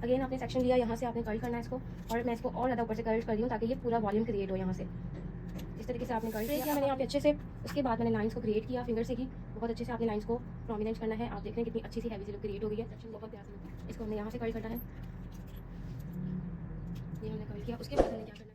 Again आपने section लिया, यहाँ से आपने कर्ल करना है इसको, और मैं इसको और ज़्यादा ऊपर से कर्ल कर रही हूँ ताकि ये पूरा वॉल्यूम क्रिएट हो यहाँ से। इस तरीके से आपने कर्ल किया मैंने यहाँ पे अच्छे से। उसके बाद मैंने लाइंस को क्रिएट किया फिंगर से ही, बहुत अच्छे से आपने लाइंस को प्रोमिनेंट करना है। आप देख रहे हैं कितनी अच्छी सी हैवी सी लुक क्रिएट हो गई है, सेक्शन बहुत प्यारा सा लुक है। इसको हमने यहाँ से कर्ल करना है, ये हमने कर्ल किया। उसके बाद हमें क्या करना है,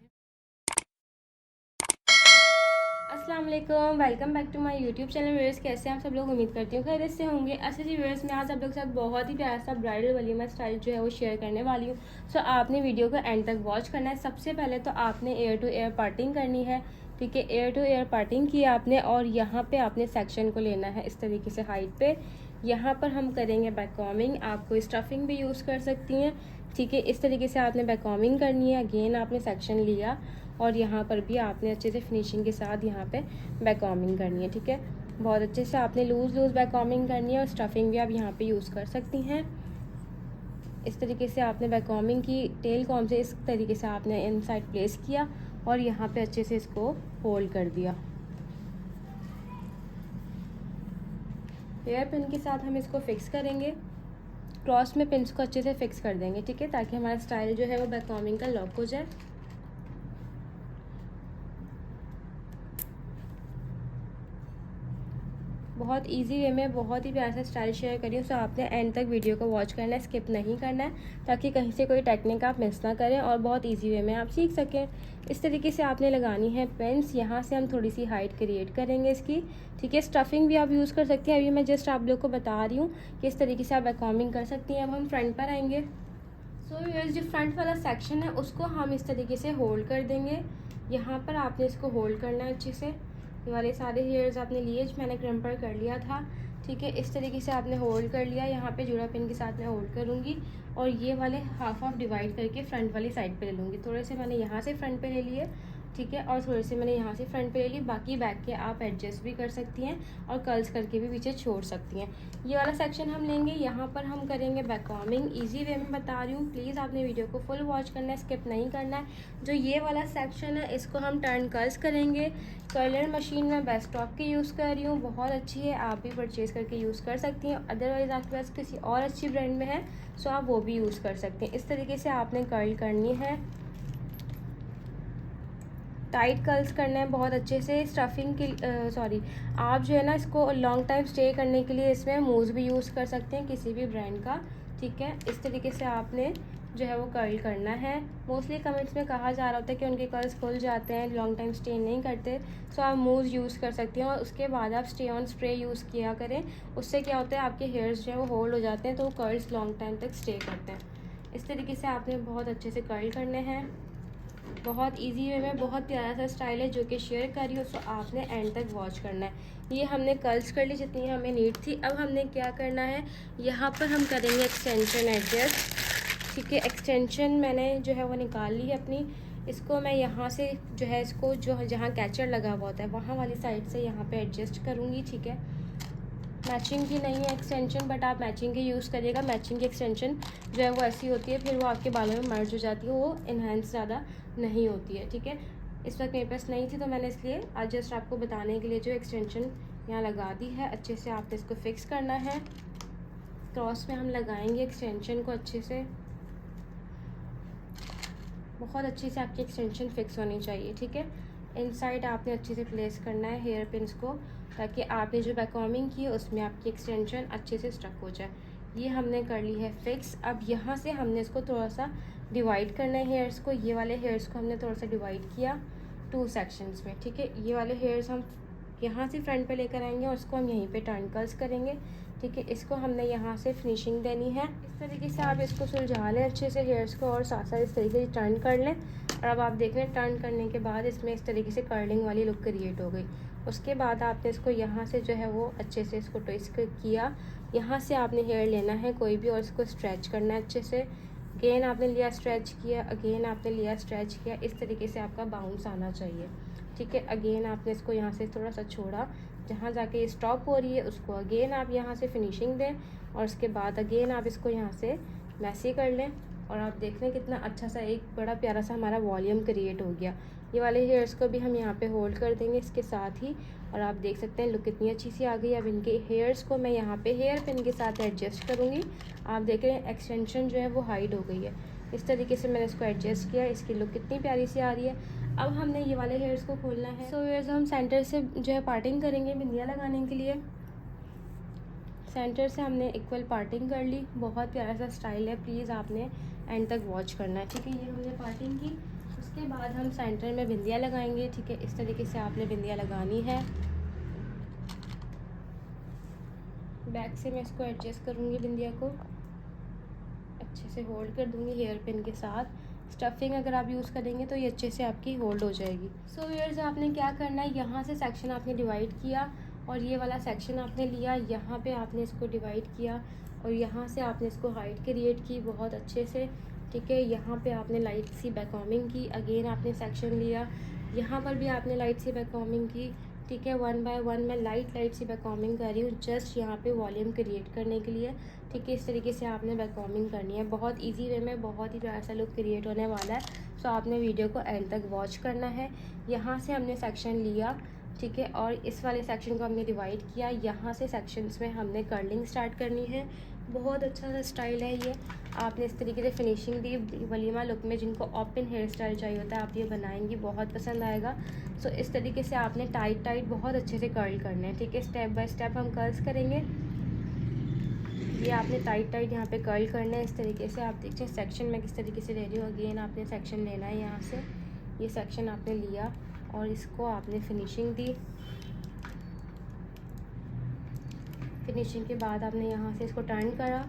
अस्सलाम वालेकुम, welcome back to my YouTube channel. Viewers कैसे हैं आप सब लोग, उम्मीद करती हूँ खैरियत से होंगे। अच्छा जी व्यूअर्स, मैं आज आप लोग के साथ बहुत ही प्यारा सा ब्राइडल वलीमा स्टाइल जो है वो शेयर करने वाली हूँ। सो आपने वीडियो को एंड तक वॉच करना है। सबसे पहले तो आपने एयर टू एयर पार्टिंग करनी है, ठीक है। एयर टू एयर पार्टिंग की आपने, और यहाँ पे आपने सेक्शन को लेना है इस तरीके से हाइट पे। यहाँ पर हम करेंगे बैककॉमिंग, आपको स्टफिंग भी यूज़ कर सकती हैं, ठीक है। इस तरीके से आपने बैककॉमिंग करनी है। अगेन आपने सेक्शन लिया और यहाँ पर भी आपने अच्छे से फिनिशिंग के साथ यहाँ पे बैककॉमिंग करनी है, ठीक है। बहुत अच्छे से आपने लूज़ बैककॉमिंग करनी है, और स्टफिंग भी आप यहाँ पे यूज़ कर सकती हैं। इस तरीके से आपने बैककॉमिंग की, टेल कॉम से इस तरीके से आपने इनसाइड प्लेस किया और यहाँ पे अच्छे से इसको होल्ड कर दिया। हेयर पिन के साथ हम इसको फिक्स करेंगे, क्रॉस में पिन्स को अच्छे से फिक्स कर देंगे, ठीक है, ताकि हमारा स्टाइल जो है वो बैककॉमिंग का लॉक हो जाए। बहुत इजी वे में बहुत ही प्यारा सा स्टाइल शेयर करी हूँ। सो आपने एंड तक वीडियो को वॉच करना है, स्किप नहीं करना है, ताकि कहीं से कोई टेक्निक आप मिस ना करें और बहुत इजी वे में आप सीख सकें। इस तरीके से आपने लगानी है पेंस। यहाँ से हम थोड़ी सी हाइट क्रिएट करेंगे इसकी, ठीक है। स्टफिंग भी आप यूज़ कर सकती हैं, अभी मैं जस्ट आप लोग को बता रही हूँ कि इस तरीके से आप बैककॉमिंग कर सकती हैं। अब हम फ्रंट पर आएंगे। सो ये जो फ्रंट वाला सेक्शन है उसको हम इस तरीके से होल्ड कर देंगे। यहाँ पर आपने इसको होल्ड करना है अच्छे से। ये वाले सारे हेयर्स आपने लिए, मैंने क्रम्पर कर लिया था, ठीक है। इस तरीके से आपने होल्ड कर लिया। यहाँ पे जुड़ा पिन के साथ मैं होल्ड करूँगी और ये वाले हाफ डिवाइड करके फ्रंट वाली साइड पे ले लूँगी। थोड़े से मैंने यहाँ से फ्रंट पे ले लिए, ठीक है, और थोड़े से मैंने यहाँ से फ्रंट पे ले ली। बाकी बैक के आप एडजस्ट भी कर सकती हैं और कर्ल्स करके भी पीछे छोड़ सकती हैं। ये वाला सेक्शन हम लेंगे, यहाँ पर हम करेंगे बैककॉमिंग। इजी वे में बता रही हूँ, प्लीज़ आपने वीडियो को फुल वॉच करना है, स्किप नहीं करना है। जो ये वाला सेक्शन है इसको हम टर्न कर्ल्स करेंगे। कर्लर मशीन में बेस्टॉप की यूज़ कर रही हूँ, बहुत अच्छी है, आप भी परचेज़ करके यूज़ कर सकती हैं। अदरवाइज़ आपके पास किसी और अच्छी ब्रांड में है सो आप वो भी यूज़ कर सकते हैं। इस तरीके से आपने कर्ल करनी है, टाइट कर्ल्स करना है बहुत अच्छे से। स्टफिंग के सॉरी, आप जो है ना इसको लॉन्ग टाइम स्टे करने के लिए इसमें मूज़ भी यूज़ कर सकते हैं किसी भी ब्रांड का, ठीक है। इस तरीके से आपने जो है वो कर्ल करना है। मोस्टली कमेंट्स में कहा जा रहा होता है कि उनके कर्ल्स खुल जाते हैं, लॉन्ग टाइम स्टे नहीं करते, सो आप मूव यूज़ कर सकती हैं। और उसके बाद आप स्टे ऑन स्प्रे यूज़ किया करें, उससे क्या होता है आपके हेयर्स जो है वो होल्ड हो जाते हैं, तो वो कर्ल्स लॉन्ग टाइम तक स्टे करते हैं। इस तरीके से आपने बहुत अच्छे से कर्ल करने हैं, बहुत इजी वे में बहुत प्यारा सा स्टाइल है जो कि शेयर कर रही हूँ। सो आपने एंड तक वॉच करना है। ये हमने कर्ल्स कर ली जितनी हमें नीड थी। अब हमने क्या करना है, यहाँ पर हम करेंगे एक्सटेंशन एडजस्ट, ठीक है। एक्सटेंशन मैंने जो है वो निकाल ली है अपनी। इसको मैं यहाँ से जो है इसको जो जहाँ कैचर लगा हुआ होता है वहाँ वाली साइड से यहाँ पे एडजस्ट करूँगी, ठीक है। मैचिंग की नहीं है एक्सटेंशन, बट आप मैचिंग की यूज़ करिएगा। मैचिंग की एक्सटेंशन जो है वो ऐसी होती है, फिर वो आपके बालों में मर्ज हो जाती है, वो इन्हेंस ज़्यादा नहीं होती है, ठीक है। इस वक्त मेरे पास नहीं थी तो मैंने इसलिए आज जस्ट आपको बताने के लिए जो एक्सटेंशन यहाँ लगा दी है। अच्छे से आपने इसको फिक्स करना है, क्रॉस में हम लगाएंगे एक्सटेंशन को अच्छे से। बहुत अच्छे से आपकी एक्सटेंशन फिक्स होनी चाहिए, ठीक है। इनसाइड आपने अच्छे से प्लेस करना है हेयर पिन्स को, ताकि आपने जो बैककॉमिंग की है उसमें आपकी एक्सटेंशन अच्छे से स्टक हो जाए। ये हमने कर ली है फिक्स। अब यहाँ से हमने इसको थोड़ा सा डिवाइड करना है हेयर्स को। ये वाले हेयर्स को हमने थोड़ा सा डिवाइड किया 2 सेक्शंस में, ठीक है। ये वाले हेयर्स हम यहाँ से फ्रंट पे लेकर आएंगे और उसको हम यहीं पे टर्न कर्ल्स करेंगे, ठीक है। इसको हमने यहाँ से फिनिशिंग देनी है। इस तरीके से आप इसको सुलझा लें अच्छे से हेयर्स को, और साथ साथ इस तरीके से टर्न कर लें। और अब आप देख लें टर्न करने के बाद इसमें इस तरीके से कर्लिंग वाली लुक क्रिएट हो गई। उसके बाद आपने इसको यहाँ से जो है वो अच्छे से इसको ट्विस्ट किया। यहाँ से आपने हेयर लेना है कोई भी और इसको स्ट्रेच करना है अच्छे से। अगेन आपने लिया स्ट्रेच किया, अगेन आपने लिया स्ट्रेच किया। इस तरीके से आपका बाउंस आना चाहिए, ठीक है। अगेन आपने इसको यहाँ से थोड़ा सा छोड़ा, जहाँ जाके ये स्टॉप हो रही है उसको अगेन आप यहाँ से फिनिशिंग दें, और उसके बाद अगेन आप इसको यहाँ से मैसी कर लें और आप देख रहे हैं कितना अच्छा सा एक बड़ा प्यारा सा हमारा वॉल्यूम क्रिएट हो गया। ये वाले हेयर्स को भी हम यहाँ पे होल्ड कर देंगे इसके साथ ही, और आप देख सकते हैं लुक कितनी अच्छी सी आ गई। अब इनके हेयर्स को मैं यहाँ पे हेयर पिन के साथ एडजस्ट करूँगी। आप देख रहे हैं एक्सटेंशन जो है वो हाइड हो गई है। इस तरीके से मैंने इसको एडजस्ट किया, इसकी लुक कितनी प्यारी सी आ रही है। अब हमने ये वाले हेयर्स को खोलना है। सो हेयर्स हम सेंटर से जो है पार्टिंग करेंगे बिंदिया लगाने के लिए। सेंटर से हमने इक्वल पार्टिंग कर ली। बहुत प्यारा सा स्टाइल है, प्लीज़ आपने एंड तक वॉच करना है, ठीक है। ये हमने पार्टिंग की, उसके बाद हम सेंटर में बिंदिया लगाएंगे, ठीक है। इस तरीके से आपने बिंदिया लगानी है। बैक से मैं इसको एडजस्ट करूँगी, बिंदिया को अच्छे से होल्ड कर दूँगी हेयर पिन के साथ। स्टफिंग अगर आप यूज़ करेंगे तो ये अच्छे से आपकी होल्ड हो जाएगी। सो व्यूअर्स, आपने क्या करना है, यहाँ से सेक्शन आपने डिवाइड किया और ये वाला सेक्शन आपने लिया, यहाँ पे आपने इसको डिवाइड किया और यहाँ से आपने इसको हाइट क्रिएट की बहुत अच्छे से, ठीक है। यहाँ पे आपने लाइट सी बैककॉमिंग की, अगेन आपने सेक्शन लिया, यहाँ पर भी आपने लाइट सी बैककॉमिंग की, ठीक है। 1 बाय 1 मैं लाइट सी बैककॉमिंग कर रही हूँ जस्ट यहाँ पे वॉल्यूम क्रिएट करने के लिए, ठीक है। इस तरीके से आपने बैककॉमिंग करनी है, बहुत इजी वे में बहुत ही प्यारा सा लुक क्रिएट होने वाला है। सो आपने वीडियो को एंड तक वॉच करना है। यहाँ से हमने सेक्शन लिया, ठीक है, और इस वाले सेक्शन को हमने डिवाइड किया। यहाँ से सेक्शंस में हमने कर्लिंग स्टार्ट करनी है। बहुत अच्छा सा स्टाइल है ये, आपने इस तरीके से फिनिशिंग दी। वलीमा लुक में जिनको ओपन हेयर स्टाइल चाहिए होता है आप ये बनाएंगी, बहुत पसंद आएगा। सो इस तरीके से आपने टाइट बहुत अच्छे से कर्ल करने हैं, ठीक है। स्टेप बाय स्टेप हम कर्ल्स करेंगे। ये आपने टाइट यहाँ पे कर्ल करना है इस तरीके से। आप देखिए सेक्शन मैं किस तरीके से ले रही हूँ। अगेन आपने सेक्शन लेना है, यहाँ से ये सेक्शन आपने लिया और इसको आपने फिनिशिंग दी। फिनिशिंग के बाद आपने यहाँ से इसको टर्न करा,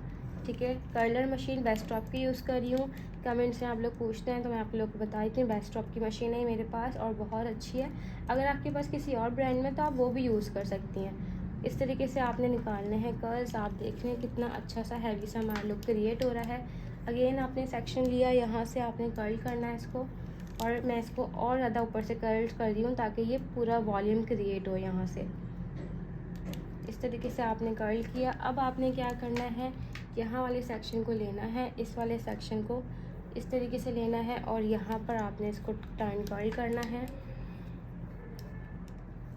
ठीक है। कर्लर मशीन बेस्टॉप की यूज़ कर रही हूँ। कमेंट्स में आप लोग पूछते हैं तो मैं आप लोग को बता देती हूँ, बेस्टॉप की मशीन है मेरे पास और बहुत अच्छी है। अगर आपके पास किसी और ब्रांड में तो आप वो भी यूज़ कर सकती हैं। इस तरीके से आपने निकालने हैं कर्ल्स। आप देख रहे हैं कितना अच्छा सा हैवी सा हमारा लुक क्रिएट हो रहा है। अगेन आपने सेक्शन लिया, यहाँ से आपने कर्ल करना है इसको, और मैं इसको और ज़्यादा ऊपर से कर्ल कर रही हूँ ताकि ये पूरा वॉल्यूम क्रिएट हो। यहाँ से इस तरीके से आपने कर्ल किया। अब आपने क्या करना है, यहाँ वाले सेक्शन को लेना है, इस वाले सेक्शन को इस तरीके से लेना है और यहाँ पर आपने इसको टर्न कर्ल करना है।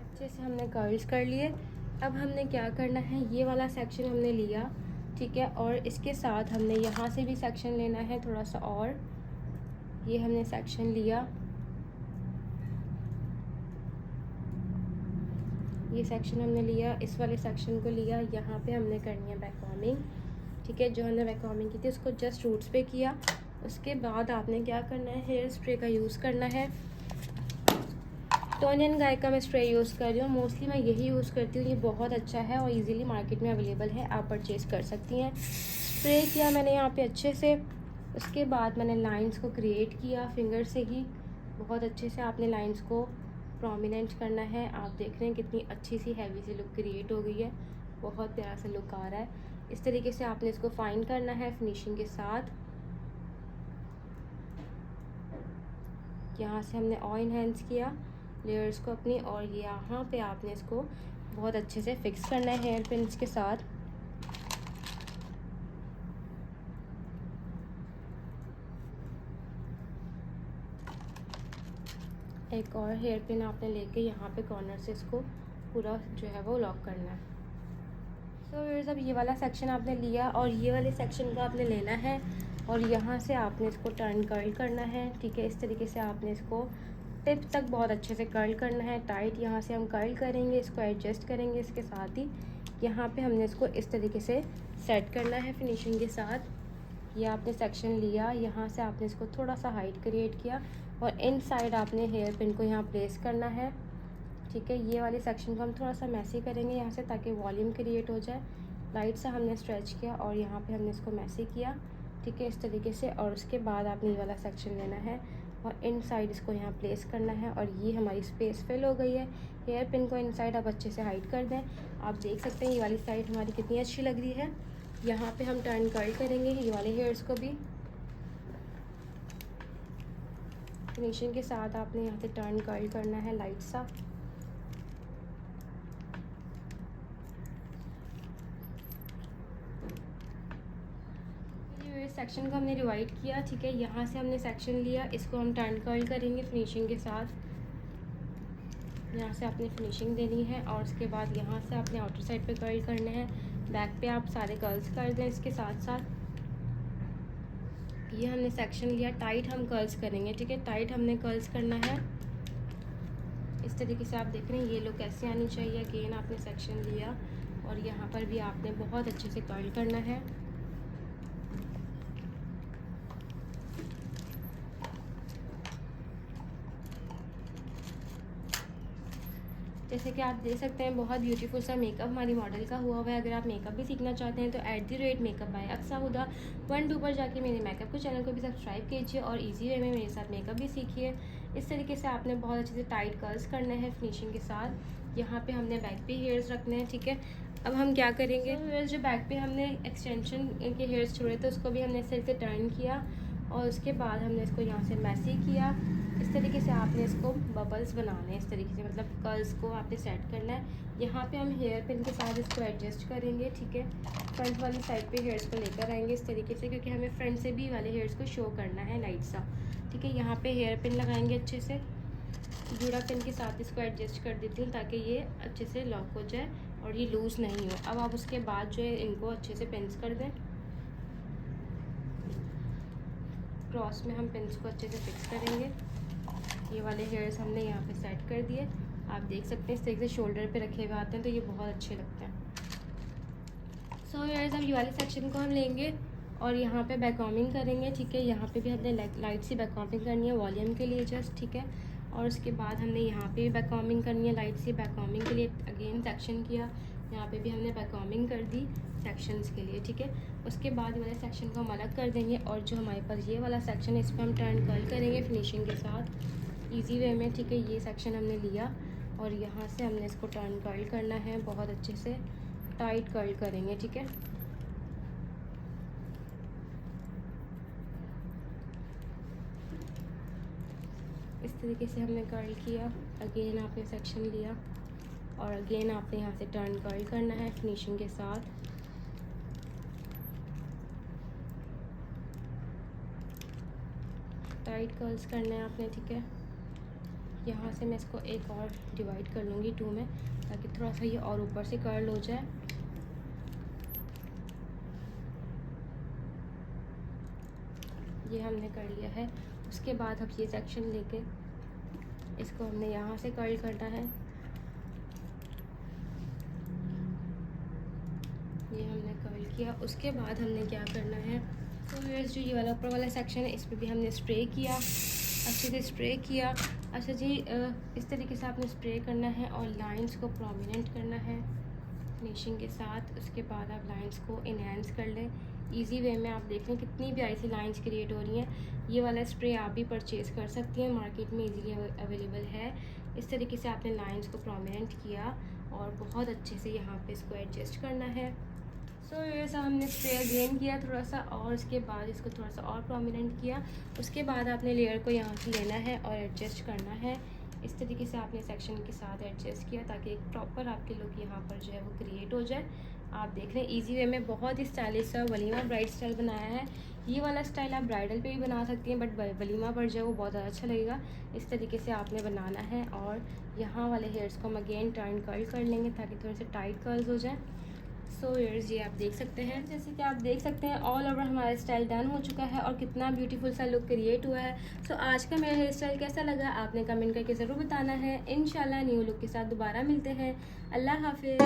अच्छे से हमने कर्ल्स कर लिए। अब हमने क्या करना है, ये वाला सेक्शन हमने लिया, ठीक है, और इसके साथ हमने यहाँ से भी सेक्शन लेना है थोड़ा सा, और ये हमने सेक्शन लिया, ये सेक्शन हमने लिया, इस वाले सेक्शन को लिया। यहाँ पे हमने करनी है बैककॉमिंग, ठीक है। जो हमने बैककॉमिंग की थी उसको जस्ट रूट्स पे किया। उसके बाद आपने क्या करना है, हेयर स्प्रे का यूज़ करना है। टोनियन गाय का मैं स्प्रे यूज़ कर रही हूँ, मोस्टली मैं यही यूज़ करती हूँ। ये बहुत अच्छा है और इजीली मार्केट में अवेलेबल है, आप परचेज़ कर सकती हैं। स्प्रे किया मैंने यहाँ पे अच्छे से। उसके बाद मैंने लाइंस को क्रिएट किया फिंगर से ही, बहुत अच्छे से आपने लाइंस को प्रोमिनेंट करना है। आप देख रहे हैं कितनी अच्छी सी हैवी सी लुक क्रिएट हो गई है, बहुत प्यारा सा लुक आ रहा है। इस तरीके से आपने इसको फाइन करना है फिनिशिंग के साथ। यहाँ से हमने और इन्हेंस किया लेयर्स को अपनी, और यहाँ पे आपने इसको बहुत अच्छे से फिक्स करना है हेयर पिन्स के साथ। एक और हेयर पिन आपने लेके यहाँ पे कॉर्नर से इसको पूरा जो है वो लॉक करना है। सो व्यूअर्स, अब ये वाला सेक्शन आपने लिया और ये वाले सेक्शन को आपने लेना है और यहाँ से आपने इसको टर्न कर्ल करना है, ठीक है। इस तरीके से आपने इसको टिप तक बहुत अच्छे से कर्ल करना है, टाइट यहाँ से हम कर्ल करेंगे, इसको एडजस्ट करेंगे। इसके साथ ही यहाँ पे हमने इसको इस तरीके से सेट करना है फिनिशिंग के साथ। ये आपने सेक्शन लिया, यहाँ से आपने इसको थोड़ा सा हाइट क्रिएट किया और इन साइड आपने हेयर पिन को यहाँ प्लेस करना है, ठीक है। ये वाले सेक्शन को हम थोड़ा सा मैसी करेंगे यहाँ से ताकि वॉल्यूम क्रिएट हो जाए। लाइट सा हमने स्ट्रेच किया और यहाँ पे हमने इसको मैसी किया, ठीक है, इस तरीके से। और उसके बाद आपने ये वाला सेक्शन लेना है और इन साइड इसको यहाँ प्लेस करना है और ये हमारी स्पेस फिल हो गई है। हेयर पिन को इन साइड आप अच्छे से हाइड कर दें। आप देख सकते हैं ये वाली साइड हमारी कितनी अच्छी लग रही है। यहाँ पे हम टर्न कर्ल करेंगे ये वाले हेयर्स को भी। फिनिशिंग के साथ आपने यहाँ से टर्न कर्ल करना है लाइट सा। सेक्शन को हमने रिवाइड किया, ठीक है। यहाँ से हमने सेक्शन लिया, इसको हम टर्न कर्ल करेंगे फिनिशिंग के साथ। यहाँ से आपने फिनिशिंग देनी है और उसके बाद यहाँ से आपने आउटर साइड पे कर्ल करने हैं। बैक पे आप सारे कर्ल्स कर दें इसके साथ साथ। ये हमने सेक्शन लिया, टाइट हम कर्ल्स करेंगे, ठीक है। टाइट हमने कर्ल्स करना है इस तरीके से। आप देख रहे हैं ये लोग कैसे आनी चाहिए। अगेन आपने सेक्शन लिया और यहाँ पर भी आपने बहुत अच्छे से कर्ल करना है। जैसे कि आप देख सकते हैं बहुत ब्यूटीफुल सा मेकअप हमारी मॉडल का हुआ है। अगर आप मेकअप भी सीखना चाहते हैं तो @मेकअप बाय अक्सा हुदा 12 पर जाके मेरे मेकअप के चैनल को भी सब्सक्राइब कीजिए और इजी वे में मेरे साथ मेकअप भी सीखिए। इस तरीके से आपने बहुत अच्छे से टाइट कर्ल्स करने हैं फिनिशिंग के साथ। यहाँ पे हमने बैक पे हेयर्स रखने हैं, ठीक है। अब हम क्या करेंगे, हेयर्स जो बैक पे हमने एक्सटेंशन के हेयर्स छोड़े थे उसको भी हमने इस तरीके से टर्न किया और उसके बाद हमने इसको यहाँ से मैसी किया। इस तरीके से आपने इसको बबल्स बनाने हैं इस तरीके से, मतलब कर्ल्स को आपने सेट करना है। यहाँ पे हम हेयर पिन के साथ इसको एडजस्ट करेंगे, ठीक है। फ्रंट वाली साइड पे हेयर्स को लेकर आएंगे इस तरीके से, क्योंकि हमें फ्रंट से भी वाले हेयर्स को शो करना है लाइट सा, ठीक है। यहाँ पे हेयर पिन लगाएंगे अच्छे से, जूड़ा पिन के साथ इसको एडजस्ट कर देती हूँ ताकि ये अच्छे से लॉक हो जाए और ये लूज़ नहीं हो। अब आप उसके बाद जो है इनको अच्छे से पिन्स कर दें। क्रॉस में हम पिन्स को अच्छे से फिक्स करेंगे। ये वाले हेयर्स हमने यहाँ पे सेट कर दिए। आप देख सकते हैं इस तरीके से शोल्डर पे रखे हुए आते हैं तो ये बहुत अच्छे लगते हैं। सो हेयर्स अब ये वाले सेक्शन को हम लेंगे और यहाँ पे बैककॉम्बिंग करेंगे, ठीक है। यहाँ पे भी हमने लाइट सी बैककॉम्बिंग करनी है वॉल्यूम के लिए जस्ट, ठीक है। और उसके बाद हमने यहाँ पे भी बैककॉम्बिंग करनी है लाइट सी बैककॉम्बिंग के लिए। अगेन सेक्शन किया, यहाँ पे भी हमने बैककॉम्बिंग कर दी सेक्शंस के लिए, ठीक है। उसके बाद वाले सेक्शन को हम अलग कर देंगे और जो हमारे पास ये वाला सेक्शन है इस पर हम टर्न कर्ल करेंगे फिनिशिंग के साथ इजी वे में, ठीक है। ये सेक्शन हमने लिया और यहाँ से हमने इसको टर्न कर्ल करना है, बहुत अच्छे से टाइट कर्ल करेंगे, ठीक है। इस तरीके से हमने कर्ल किया। अगेन आपने सेक्शन लिया और अगेन आपने यहाँ से टर्न कर्ल करना है फिनिशिंग के साथ। टाइट कर्ल्स करने हैं आपने, ठीक है। यहाँ से मैं इसको एक और डिवाइड कर लूँगी 2 में ताकि थोड़ा सा ये और ऊपर से कर्ल हो जाए। ये हमने कर लिया है। उसके बाद अब ये सेक्शन लेके इसको हमने यहाँ से कर्ल करना है। ये हमने कर्ल किया। उसके बाद हमने क्या करना है, तो ये जो ये वाला ऊपर वाला सेक्शन है इस पर भी हमने स्प्रे किया, अच्छे से स्प्रे किया। अच्छा जी, इस तरीके से आपने स्प्रे करना है और लाइंस को प्रोमिनेंट करना है फिनिशिंग के साथ। उसके बाद आप लाइंस को इनहेंस कर लें इजी वे में। आप देख लें कितनी प्यारी सी लाइंस क्रिएट हो रही हैं। ये वाला स्प्रे आप भी परचेज़ कर सकती हैं, मार्केट में इजीली अवेलेबल है। इस तरीके से आपने लाइंस को प्रोमिनेंट किया और बहुत अच्छे से यहाँ पे इसको एडजस्ट करना है। सो ये सब हमने स्प्रे अगेन किया थोड़ा सा और उसके बाद इसको थोड़ा सा और प्रोमिनेंट किया। उसके बाद आपने लेयर को यहाँ से लेना है और एडजस्ट करना है। इस तरीके से आपने सेक्शन के साथ एडजस्ट किया ताकि एक प्रॉपर आपके लुक यहाँ पर जो है वो क्रिएट हो जाए। आप देख रहे हैं इजी वे में बहुत ही स्टाइलिश सा वलीमा ब्राइड स्टाइल बनाया है। ये वाला स्टाइल आप ब्राइडल पे भी बना सकती हैं बट वलीमा पर जो है वो बहुत ज़्यादा अच्छा लगेगा। इस तरीके से आपने बनाना है और यहाँ वाले हेयर्स को हम अगेन टर्न कर्ल कर लेंगे ताकि थोड़े से टाइट कर्ल्स हो जाए। सो हेयर्स ये आप देख सकते हैं, जैसे कि आप देख सकते हैं ऑल ओवर हमारा स्टाइल डन हो चुका है और कितना ब्यूटीफुल सा लुक क्रिएट हुआ है। सो आज का मेरा हेयर स्टाइल कैसा लगा आपने कमेंट करके ज़रूर बताना है। इंशाल्लाह न्यू लुक के साथ दोबारा मिलते हैं। अल्लाह हाफिज़।